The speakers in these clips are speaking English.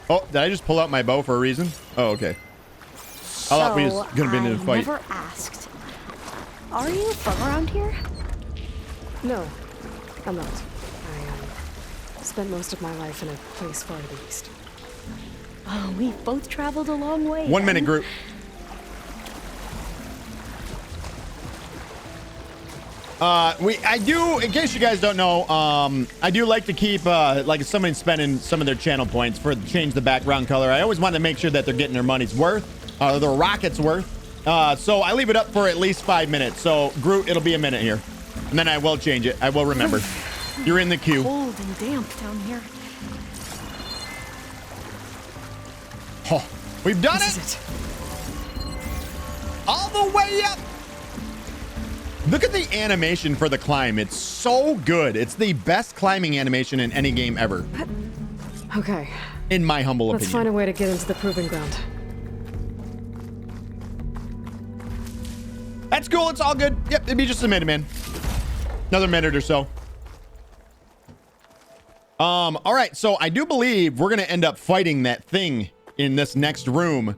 Oh, did I just pull out my bow for a reason? Oh, okay. I thought we was gonna be in a fight. Never asked. Are you from around here? No, I'm not. I spent most of my life in a place far to the east. Oh, we've both traveled a long way. 1 minute, group. I do, in case you guys don't know, I do like to keep, like if somebody's spending some of their channel points for change the background color, I always want to make sure that they're getting their money's worth, their rocket's worth. So I leave it up for at least 5 minutes. So Groot, it'll be a minute here. And then I will change it. I will remember. You're in the queue. Cold and damp down here. Oh, we've done This it. is it. All the way up. Look at the animation for the climb. It's so good. It's the best climbing animation in any game ever. Okay, In my humble let's opinion. find a way to get into the proving ground. That's cool. It's all good. Yep, it'd be just a minute, man. Another minute or so. All right, so I do believe we're gonna end up fighting that thing in this next room.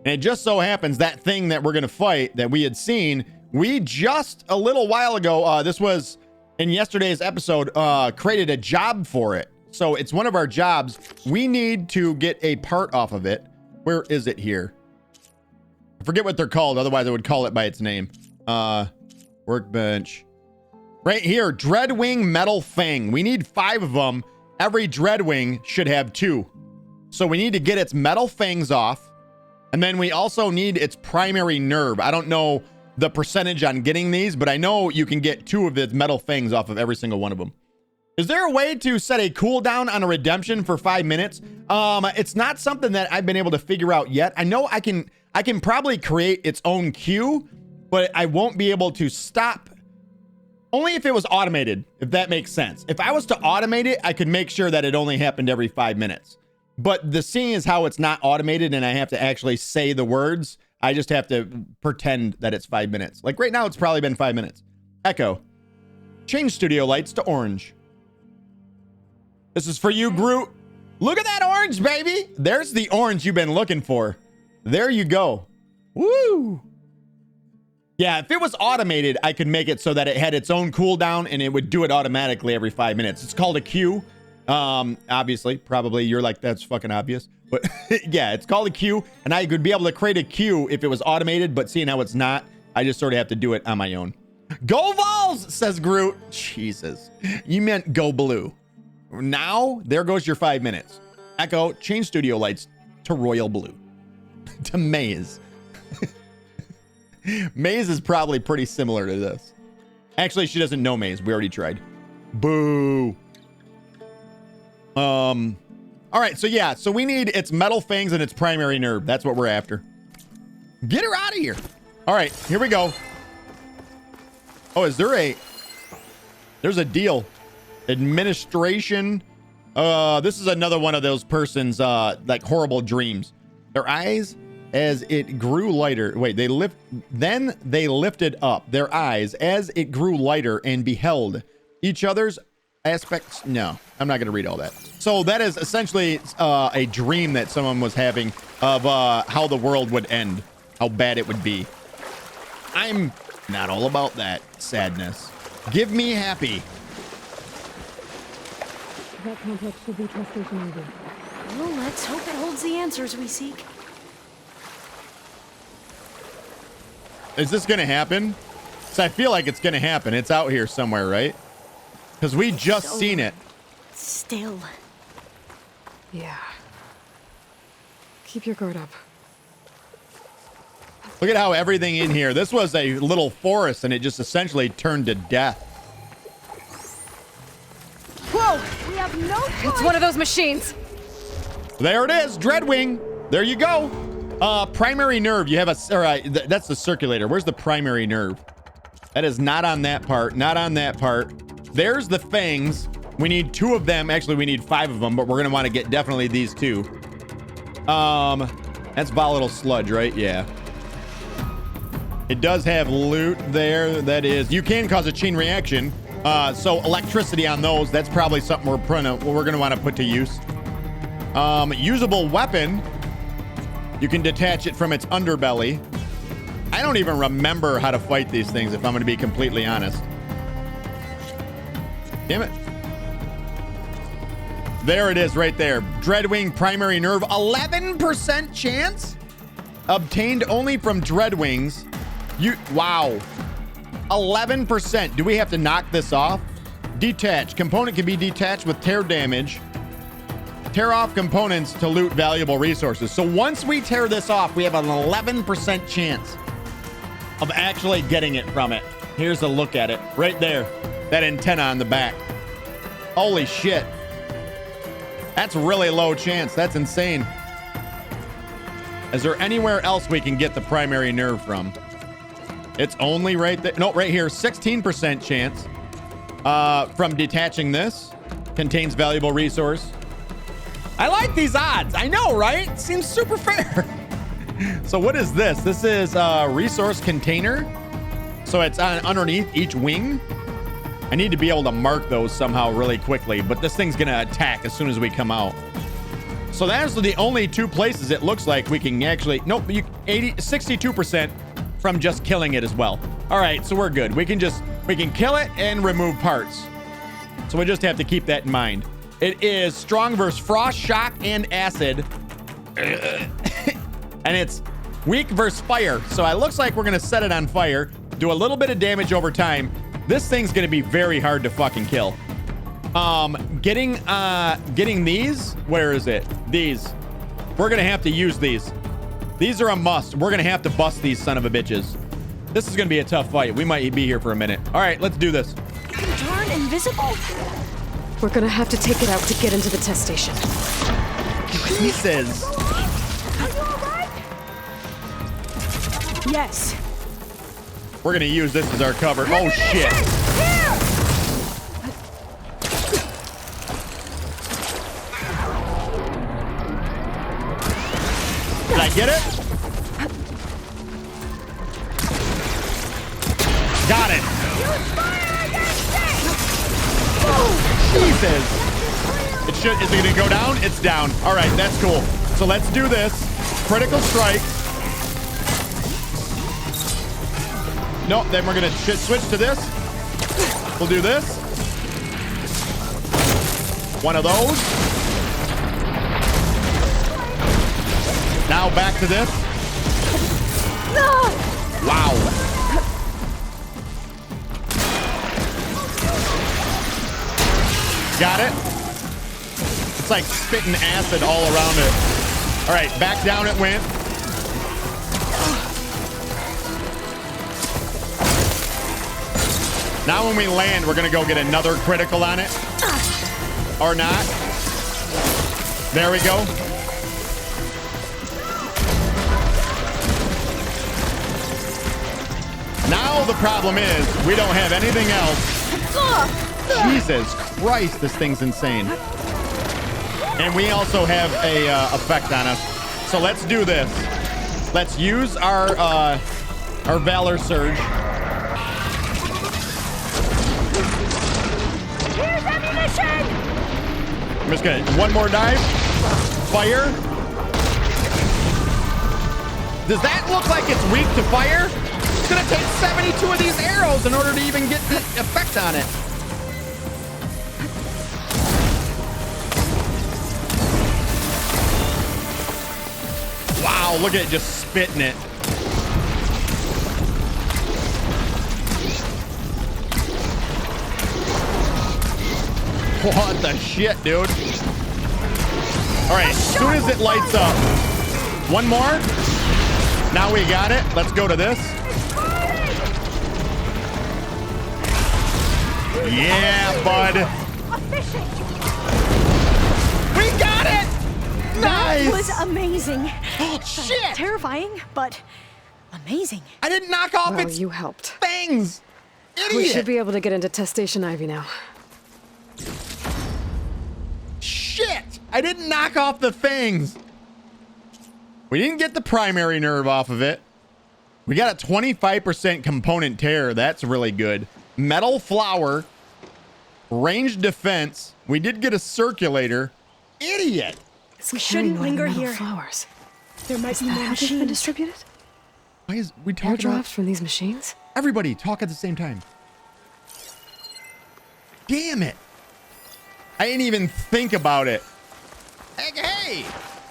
And it just so happens that thing that we're gonna fight that we had seen, we just a little while ago, this was in yesterday's episode, created a job for it. So it's one of our jobs. We need to get a part off of it. Where is it here? I forget what they're called. Otherwise I would call it by its name. Workbench. Right here, Dreadwing Metal Fang. We need 5 of them. Every Dreadwing should have 2. So we need to get its metal fangs off. And then we also need its primary nerve. I don't know the percentage on getting these, but I know you can get 2 of its metal fangs off of every single one of them. Is there a way to set a cooldown on a redemption for 5 minutes? It's not something that I've been able to figure out yet. I know I can probably create its own queue, but I won't be able to stop. Only if it was automated, if that makes sense. If I was to automate it, I could make sure that it only happened every 5 minutes. But the seeing is how it's not automated and I have to actually say the words. I just have to pretend that it's 5 minutes. Like right now, it's probably been 5 minutes. Echo. Change studio lights to orange. This is for you, Groot. Look at that orange, baby. There's the orange you've been looking for. There you go. Woo. Yeah, if it was automated, I could make it so that it had its own cooldown and it would do it automatically every 5 minutes. It's called a queue. Obviously, probably you're like, that's fucking obvious. But yeah, it's called a queue. And I could be able to create a queue if it was automated, but seeing how it's not, I just sort of have to do it on my own. Go Vols, says Groot. Jesus, you meant go blue. Now, there goes your 5 minutes. Echo, change studio lights to royal blue. To maize. Maze is probably pretty similar to this. Actually, she doesn't know Maze. We already tried. Boo. All right, so yeah, so we need its metal fangs and its primary nerve. That's what we're after. Get her out of here. All right, here we go. Oh, is there a... There's a deal. Administration. This is another one of those persons, like horrible dreams. Their eyes... as it grew lighter. Wait, then they lifted up their eyes as it grew lighter and beheld each other's aspects. No, I'm not going to read all that. So that is essentially a dream that someone was having of how the world would end, how bad it would be. I'm not all about that sadness. Give me happy. That complex should be trust station ID. Well, let's hope it holds the answers we seek. Is this going to happen? So I feel like it's going to happen. It's out here somewhere, right? Because we just seen it. Still. Yeah. Keep your guard up. Look at how everything in here. This was a little forest and it just essentially turned to death. Whoa! We have no choice! It's one of those machines! There it is, Dreadwing. There you go. Primary nerve. You have that's the circulator. Where's the primary nerve? That is not on that part. Not on that part. There's the fangs. We need 2 of them. Actually, we need 5 of them, but we're gonna want to get definitely these 2. That's volatile sludge, right? Yeah. It does have loot there. That is, you can cause a chain reaction. So electricity on those. That's probably something we're gonna want to put to use. Usable weapon. You can detach it from its underbelly. I don't even remember how to fight these things, if I'm going to be completely honest. Damn it. There it is right there. Dreadwing primary nerve. 11% chance? Obtained only from Dreadwings. Wow. 11%. Do we have to knock this off? Detach. Component can be detached with tear damage. Tear off components to loot valuable resources. So once we tear this off, we have an 11% chance of actually getting it from it. Here's a look at it right there. That antenna on the back. Holy shit. That's really low chance. That's insane. Is there anywhere else we can get the primary nerve from? It's only right there. No, right here. 16% chance from detaching this. Contains valuable resource. I like these odds. I know, right? Seems super fair. So what is this? This is a resource container. So it's underneath each wing. I need to be able to mark those somehow really quickly, but this thing's going to attack as soon as we come out. So that's the only two places it looks like we can actually... Nope, 62% from just killing it as well. All right, so we're good. We can kill it and remove parts. So we just have to keep that in mind. It is strong versus frost, shock, and acid. And it's weak versus fire. So it looks like we're going to set it on fire, do a little bit of damage over time. This thing's going to be very hard to fucking kill. Getting these, where is it? These. We're going to have to use these. These are a must. We're going to have to bust these son of a bitches. This is going to be a tough fight. We might be here for a minute. All right, let's do this. You can turn invisible? We're gonna have to take it out to get into the test station. Jesus. Are you alright? Yes. We're going to use this as our cover. Oh, shit. Here! Did I get it? Got it. Jesus. Is it going to go down? It's down. All right, that's cool. So let's do this. Critical strike. No, then we're going to switch to this. We'll do this. One of those. Now back to this. No! Wow. Got it? It's like spitting acid all around it. All right, back down it went. Now when we land, we're gonna go get another critical on it. Or not. There we go. Now the problem is we don't have anything else. Jesus Christ, this thing's insane. And we also have a effect on us. So let's do this. Let's use our Valor Surge. Here's ammunition! I'm just gonna, one more dive. Fire. Does that look like it's weak to fire? It's gonna take 72 of these arrows in order to even get the effect on it. Wow, look at it just spitting it. What the shit, dude? All right, as soon as it lights up. One more. Now we got it. Let's go to this. Yeah, bud. We got it! Nice! That was amazing. Oh, shit! Terrifying, but amazing. I didn't knock off Well, its you helped. things! Idiot! We should be able to get into test station Ivy now. Shit! I didn't knock off the things. We didn't get the primary nerve off of it. We got a 25% component tear. That's really good. Metal flower. Ranged defense. We did get a circulator. Idiot. We shouldn't linger here. Flowers. There might Is be that more how they've been machines. distributed? Why is we talking about Airdrops from these machines? everybody talk at the same time? Damn it. I didn't even think about it. Hey,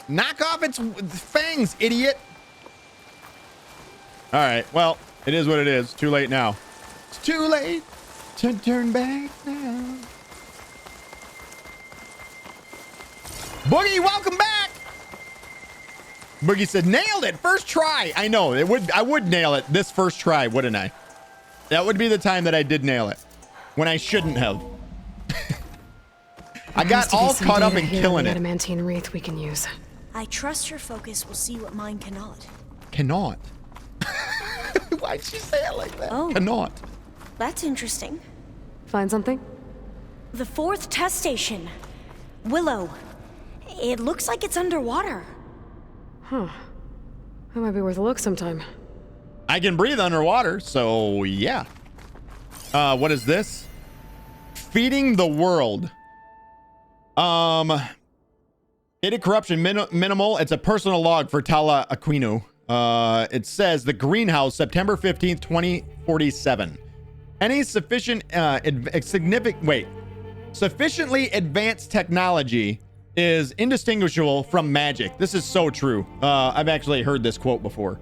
knock off its fangs, idiot. All right, well, it is what it is. Too late now. It's too late to turn back now. Boogie, welcome back. Boogie said, nailed it. First try. I know I would nail it this first try, wouldn't I? That would be the time that I did nail it when I shouldn't have. I got all caught up in killing it. Adamantine wreath we can use. I trust your focus will see what mine cannot. Cannot. Why'd she say it like that? Oh. Cannot. That's interesting. Find something? The 4th test station. Willow. It looks like it's underwater. Huh. That might be worth a look sometime. I can breathe underwater, so yeah. What is this? Feeding the world. Data corruption minimal. It's a personal log for Tala Aquino. It says the greenhouse, September 15th, 2047. Any sufficiently advanced technology is indistinguishable from magic. This is so true. I've actually heard this quote before.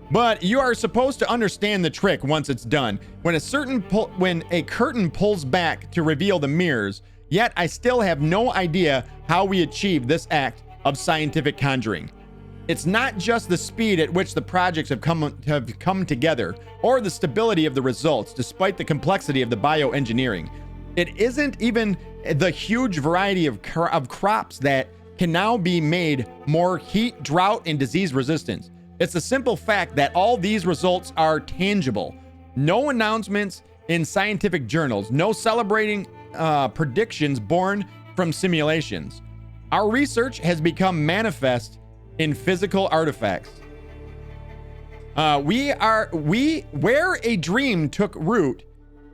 But you are supposed to understand the trick once it's done. When a curtain pulls back to reveal the mirrors, yet I still have no idea how we achieve this act of scientific conjuring. It's not just the speed at which the projects have come together, or the stability of the results, despite the complexity of the bioengineering. It isn't even the huge variety of crops that can now be made more heat, drought, and disease resistant. It's the simple fact that all these results are tangible. No announcements in scientific journals, no celebrating predictions born from simulations. Our research has become manifest in physical artifacts. Where a dream took root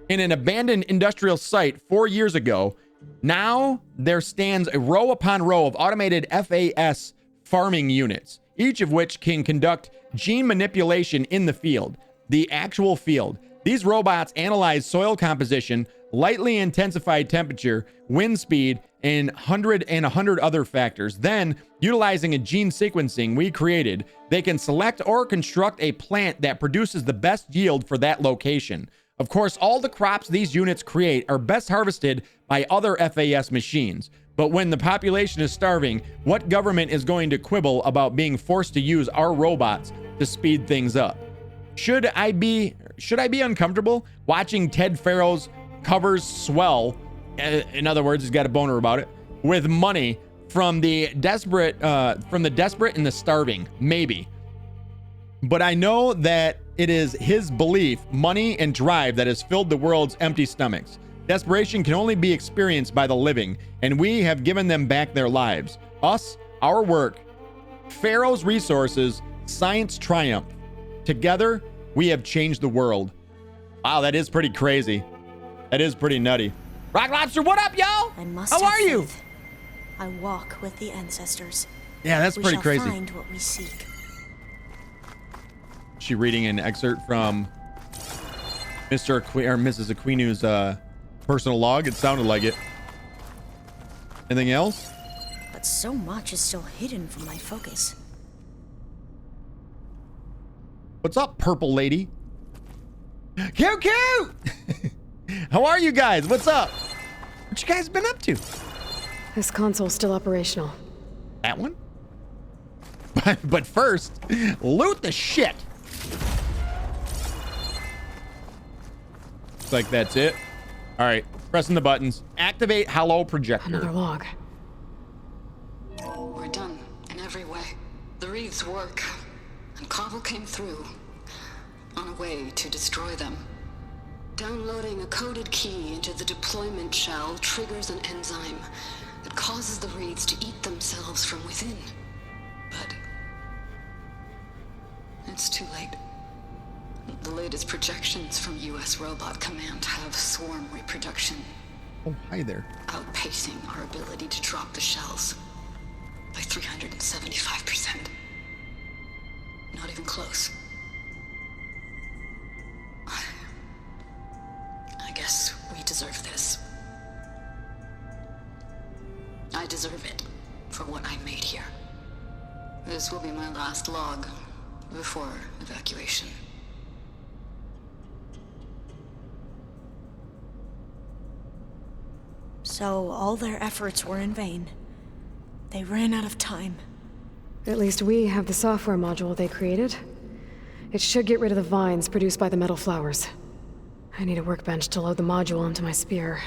in an abandoned industrial site 4 years ago, now there stands a row upon row of automated FAS farming units, each of which can conduct gene manipulation in the field, the actual field. These robots analyze soil composition, lightly intensified temperature, wind speed, and 100 other factors. Then, utilizing a gene sequencing we created, they can select or construct a plant that produces the best yield for that location. Of course, all the crops these units create are best harvested by other FAS machines. But when the population is starving, what government is going to quibble about being forced to use our robots to speed things up? Should I be uncomfortable watching Ted Farrow's covers swell? In other words, he's got a boner about it, with money from the desperate and the starving. Maybe. But I know that it is his belief, money, and drive that has filled the world's empty stomachs. Desperation can only be experienced by the living, and we have given them back their lives. Us, our work, Pharaoh's resources, science triumph. Together, we have changed the world. Wow, that is pretty crazy. That is pretty nutty. Rock Lobster, what up, y'all? How are you? I walk with the ancestors. Yeah, that's pretty crazy. We shall find what we seek. She reading an excerpt from Mr. or Mrs. Aquino's personal log. It sounded like it. Anything else? But so much is still hidden from my focus. What's up, purple lady? Cute, cute! How are you guys? What's up? What you guys been up to? This console's still operational. That one? But first, loot the shit. Looks like that's it. All right, pressing the buttons. Activate Hollow Projector. Another log. We're done in every way. The wreaths work, and Cobble came through on a way to destroy them. Downloading a coded key into the deployment shell triggers an enzyme that causes the wreaths to eat themselves from within. But it's too late. The latest projections from U.S. Robot Command have swarm reproduction, Oh, hi there. outpacing our ability to drop the shells. by 375%. Not even close. I guess we deserve this. I deserve it for what I made here. This will be my last log before evacuation. So all their efforts were in vain. They ran out of time. At least we have the software module they created. It should get rid of the vines produced by the metal flowers. I need a workbench to load the module into my spear.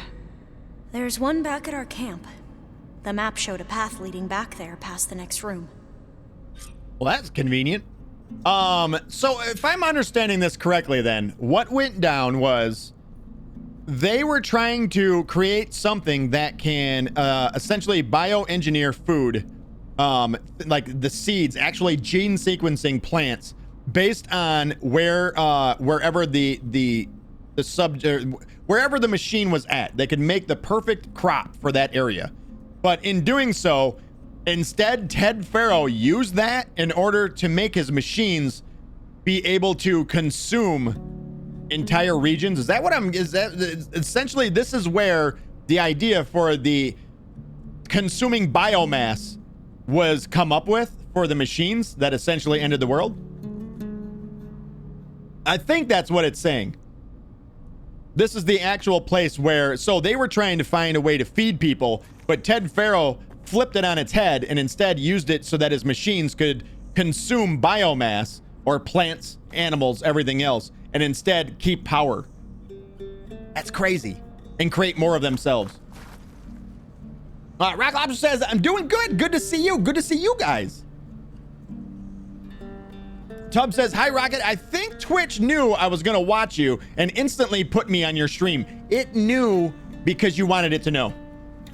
There's one back at our camp. The map showed a path leading back there past the next room. Well, that's convenient. So if I'm understanding this correctly, then what went down was they were trying to create something that can essentially bioengineer food, like the seeds, actually gene sequencing plants based on wherever the subject, wherever the machine was at. They could make the perfect crop for that area. But in doing so, instead, Ted Faro used that in order to make his machines be able to consume entire regions. Is that what essentially this is where the idea for the consuming biomass was come up with for the machines that essentially ended the world? I think that's what it's saying. This is the actual place where, so they were trying to find a way to feed people, but Ted Faro flipped it on its head and instead used it so that his machines could consume biomass, or plants, animals, everything else, and instead keep power. That's crazy. And create more of themselves. Rock Lobster says, I'm doing good. Good to see you. Good to see you guys. Tub says, hi, Rocket. I think Twitch knew I was going to watch you and instantly put me on your stream. It knew because you wanted it to know.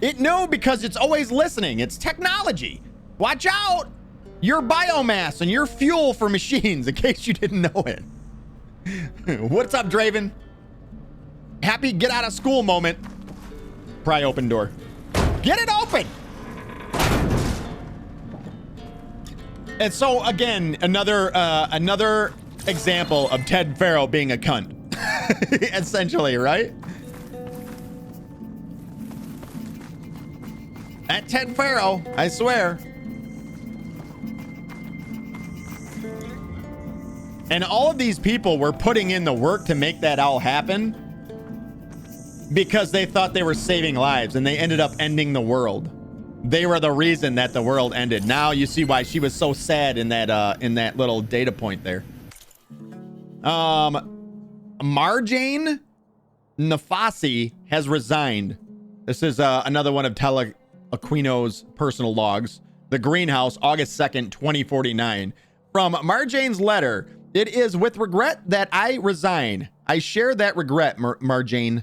It knew because it's always listening. It's technology. Watch out. You're biomass and you're fuel for machines, in case you didn't know it. What's up, Draven? Happy get out of school moment. Pry open door. Get it open. And so again, another example of Ted Faro being a cunt. Essentially, right? That Ted Faro, I swear. And all of these people were putting in the work to make that all happen because they thought they were saving lives, and they ended up ending the world. They were the reason that the world ended. Now you see why she was so sad in that little data point there. Marjane Nafasi has resigned. This is another one of Aquino's personal logs. The Greenhouse, August 2nd, 2049. From Marjane's letter, it is with regret that I resign. I share that regret, Marjane.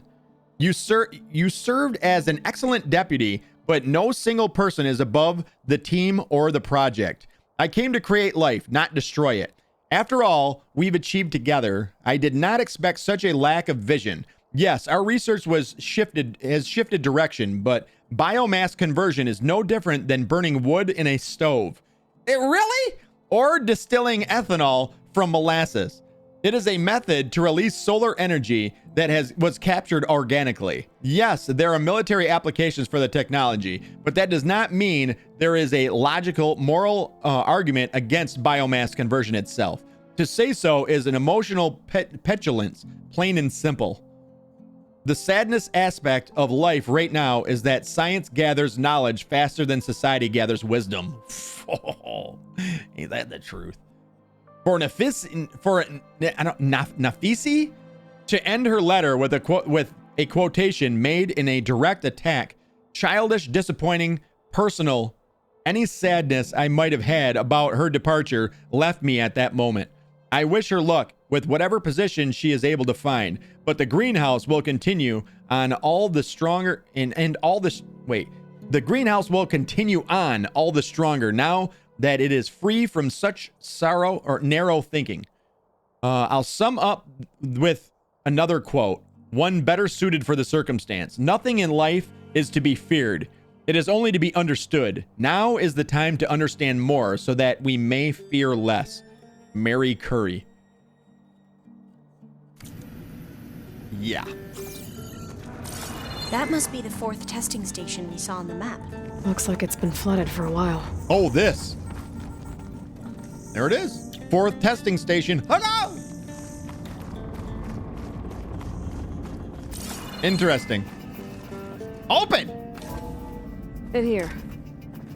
You served as an excellent deputy, but no single person is above the team or the project. I came to create life, not destroy it. After all we've achieved together, I did not expect such a lack of vision. Yes, our research has shifted direction, but biomass conversion is no different than burning wood in a stove. It really? Or distilling ethanol from molasses. It is a method to release solar energy that was captured organically. Yes, there are military applications for the technology, but that does not mean there is a logical, moral argument against biomass conversion itself. To say so is an emotional petulance, plain and simple. The sadness aspect of life right now is that science gathers knowledge faster than society gathers wisdom. Ain't that the truth? For Nafisi to end her letter with a quotation made in a direct attack, childish, disappointing, personal, any sadness I might have had about her departure left me at that moment. I wish her luck with whatever position she is able to find, but the greenhouse will continue on all the stronger the greenhouse will continue on all the stronger now that it is free from such sorrow or narrow thinking. I'll sum up with another quote, one better suited for the circumstance. Nothing in life is to be feared. It is only to be understood. Now is the time to understand more so that we may fear less. Mary Curry. Yeah. That must be the 4th testing station we saw on the map. Looks like it's been flooded for a while. Oh, this. There it is. 4th testing station. Hello! Interesting. Open! In here.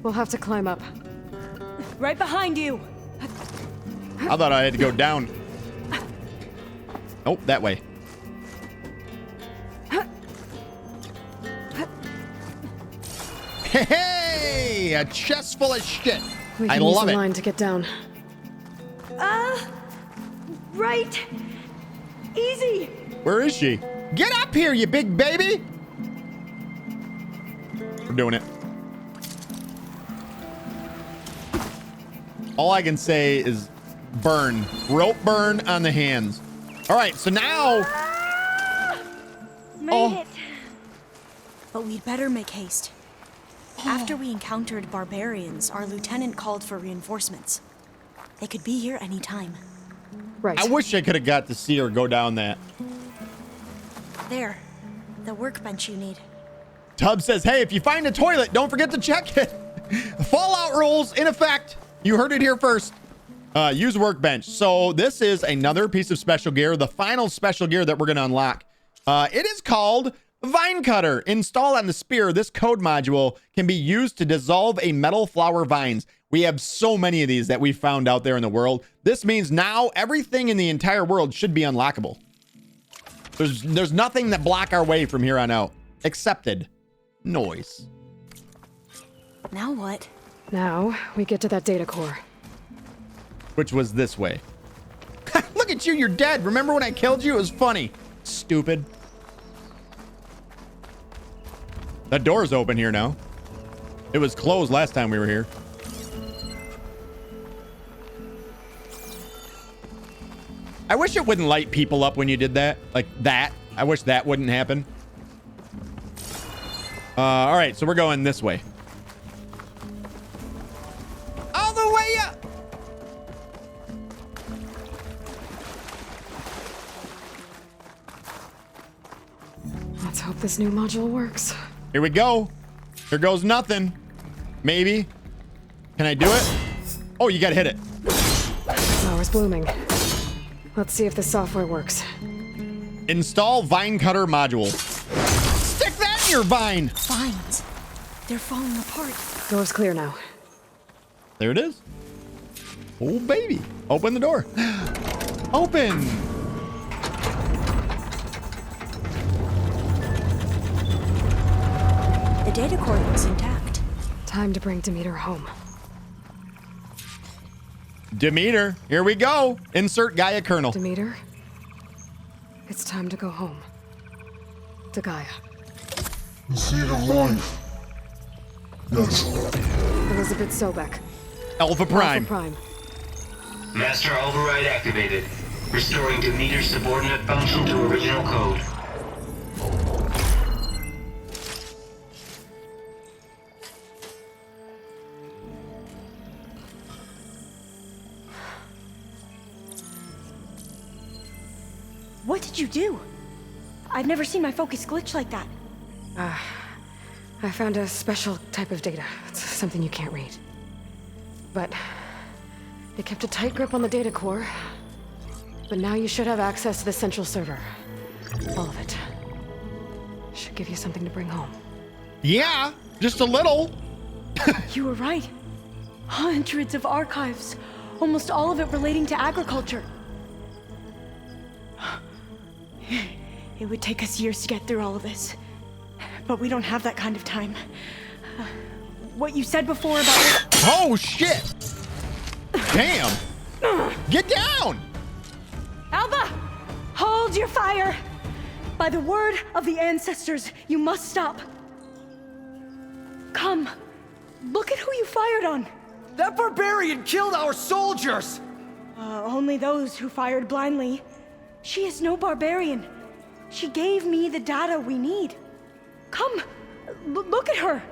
We'll have to climb up. Right behind you. I thought I had to go down. Oh, that way. Hey, a chest full of shit. We I can use love the it. line to get down. Right. Easy. Where is she? Get up here, you big baby. We're doing it. All I can say is burn. Rope burn on the hands. All right, so now... Made it. But we'd better make haste. After we encountered barbarians, our lieutenant called for reinforcements. They could be here any time. Right. I wish I could have got to see her go down that. There. The workbench you need. Tubbs says, hey, if you find a toilet, don't forget to check it. Fallout rules in effect. You heard it here first. Use workbench. So this is another piece of special gear, the final special gear that we're going to unlock. It is called Vine Cutter. Installed on the spear, this code module can be used to dissolve a metal flower vines. We have so many of these that we found out there in the world. This means now everything in the entire world should be unlockable. There's nothing that block our way from here on out. Accepted. Noise. Now what? Now, we get to that data core. Which was this way. Look at you, you're dead. Remember when I killed you? It was funny. Stupid. That door's open here now. It was closed last time we were here. I wish it wouldn't light people up when you did that. Like that. I wish that wouldn't happen. All right, so we're going this way. All the way up. Let's hope this new module works. Here we go. Here goes nothing. Maybe. Can I do it? Oh, you gotta hit it. Flower's blooming. Let's see if the software works. Install Vine Cutter module. Stick that in your vine. Vines. They're falling apart. Door's clear now. There it is. Oh, baby. Open the door. Open. The data core looks intact. Time to bring Demeter home. Demeter, here we go. Insert Gaia kernel. Demeter, it's time to go home. To Gaia. The seed of life. Yes. Elizabeth Sobek. Alpha Prime. Alpha Prime. Master override activated. Restoring Demeter's subordinate function to original code. What did you do? I've never seen my focus glitch like that. I found a special type of data. It's something you can't read. But it kept a tight grip on the data core. But now you should have access to the central server. All of it. Should give you something to bring home. Yeah, just a little. You were right. Hundreds of archives. Almost all of it relating to agriculture. It would take us years to get through all of this. But we don't have that kind of time. What you said before about... Oh, shit. Damn. Get down. Alba! Hold your fire! By the word of the ancestors, you must stop. Come. Look at who you fired on. That barbarian killed our soldiers! Only those who fired blindly. She is no barbarian. She gave me the data we need. Come, look at her.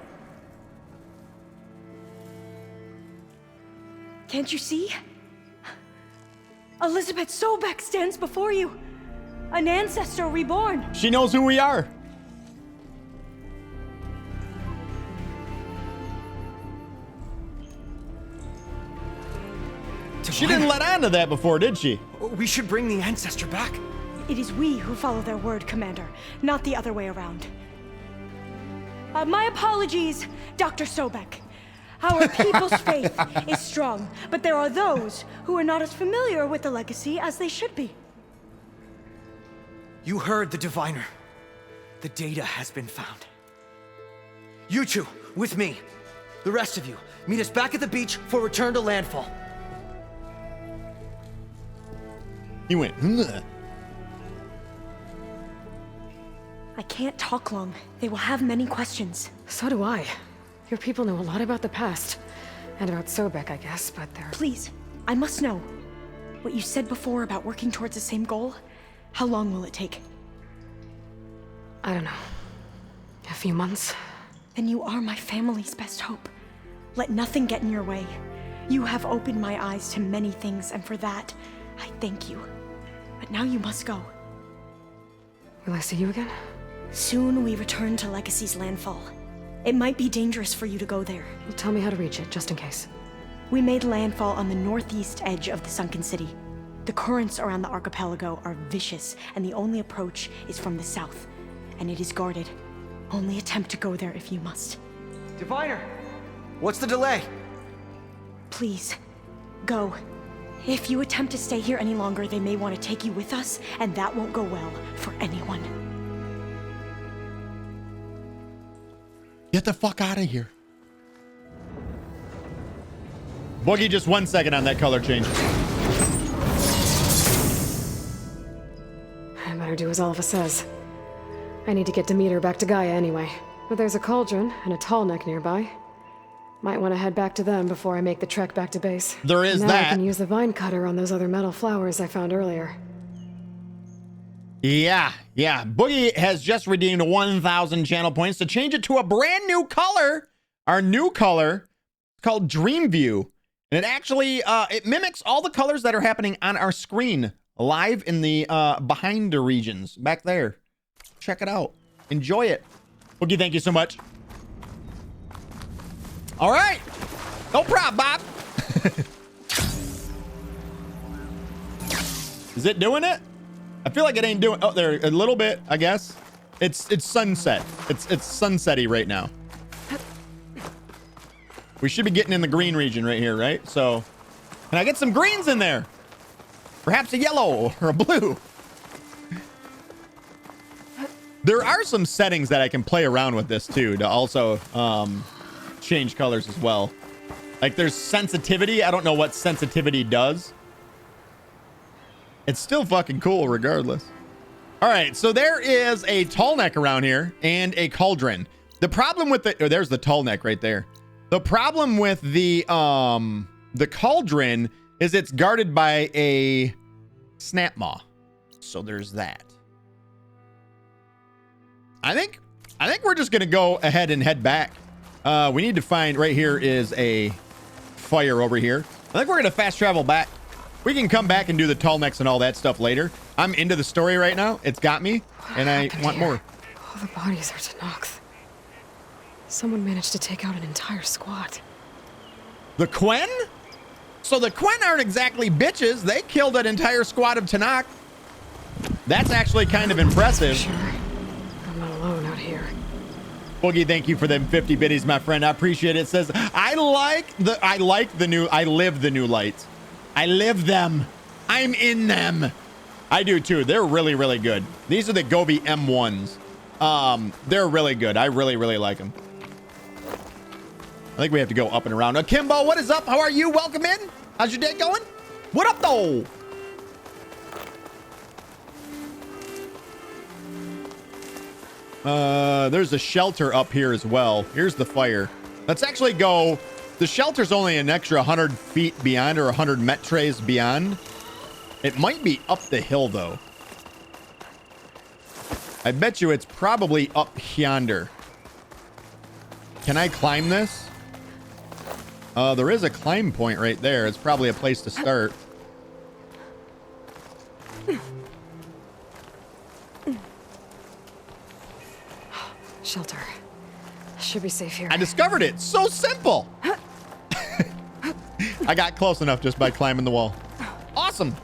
Can't you see? Elizabeth Sobek stands before you. An ancestor reborn. She knows who we are. She didn't let on to that before, did she? We should bring the ancestor back. It is we who follow their word, Commander, not the other way around. My apologies, Dr. Sobek. Our people's faith is strong, but there are those who are not as familiar with the legacy as they should be. You heard the diviner. The data has been found. You two, with me. The rest of you, meet us back at the beach for return to landfall. He went, "Ugh." I can't talk long. They will have many questions. So do I. Your people know a lot about the past. And about Sobek, I guess, but they're... Please, I must know. What you said before about working towards the same goal, how long will it take? I don't know. A few months? Then you are my family's best hope. Let nothing get in your way. You have opened my eyes to many things, and for that, I thank you. But now you must go. Will I see you again? Soon we return to Legacy's landfall. It might be dangerous for you to go there. Well, tell me how to reach it, just in case. We made landfall on the northeast edge of the sunken city. The currents around the archipelago are vicious, and the only approach is from the south. And it is guarded. Only attempt to go there if you must. Diviner, what's the delay? Please, go. If you attempt to stay here any longer, they may want to take you with us, and that won't go well for anyone. Get the fuck out of here. Boogie, just 1 second on that color change. I better do as Alpha says. I need to get Demeter back to Gaia anyway. But there's a cauldron and a tall neck nearby. Might want to head back to them before I make the trek back to base. There is now that. I can use the vine cutter on those other metal flowers I found earlier. Yeah. Boogie has just redeemed 1,000 channel points to change it to a brand new color. Our new color called Dream View. And it actually, it mimics all the colors that are happening on our screen live in the behind the regions back there. Check it out. Enjoy it. Boogie, thank you so much. All right. No problem, Bob. Is it doing it? I feel like it ain't doing. Oh, there a little bit, I guess. It's sunset. It's sunsetty right now. We should be getting in the green region right here, right? So, can I get some greens in there? Perhaps a yellow or a blue. There are some settings that I can play around with this too to also change colors as well. Like there's sensitivity. I don't know what sensitivity does. It's still fucking cool regardless. All right, so there is a tall neck around here and a cauldron. The problem with the there's the tall neck right there. The problem with the cauldron is it's guarded by a snap maw. So there's that. I think we're just gonna go ahead and head back. We need to find right here is a fire over here. I think we're gonna fast travel back. We can come back and do the tall necks and all that stuff later. I'm into the story right now. It's got me, and I want more. All the bodies are Tanox. Someone managed to take out an entire squad. The Quen? So the Quen aren't exactly bitches. They killed an entire squad of Tanakh. That's actually kind of impressive. Sure. I'm not alone out here. Boogie, thank you for them 50 biddies, my friend. I appreciate it. It says, I live the new lights. I live them. I'm in them. I do too. They're really, really good. These are the Gobi M1s. They're really good. I really, really like them. I think we have to go up and around. Akimbo, what is up? How are you? Welcome in. How's your day going? What up, though? There's a shelter up here as well. Here's the fire. Let's actually go. The shelter's only an extra 100 feet beyond or 100 metres beyond. It might be up the hill, though. I bet you it's probably up yonder. Can I climb this? There is a climb point right there. It's probably a place to start. Shelter. Should be safe here. I discovered it. So simple. I got close enough just by climbing the wall. Awesome.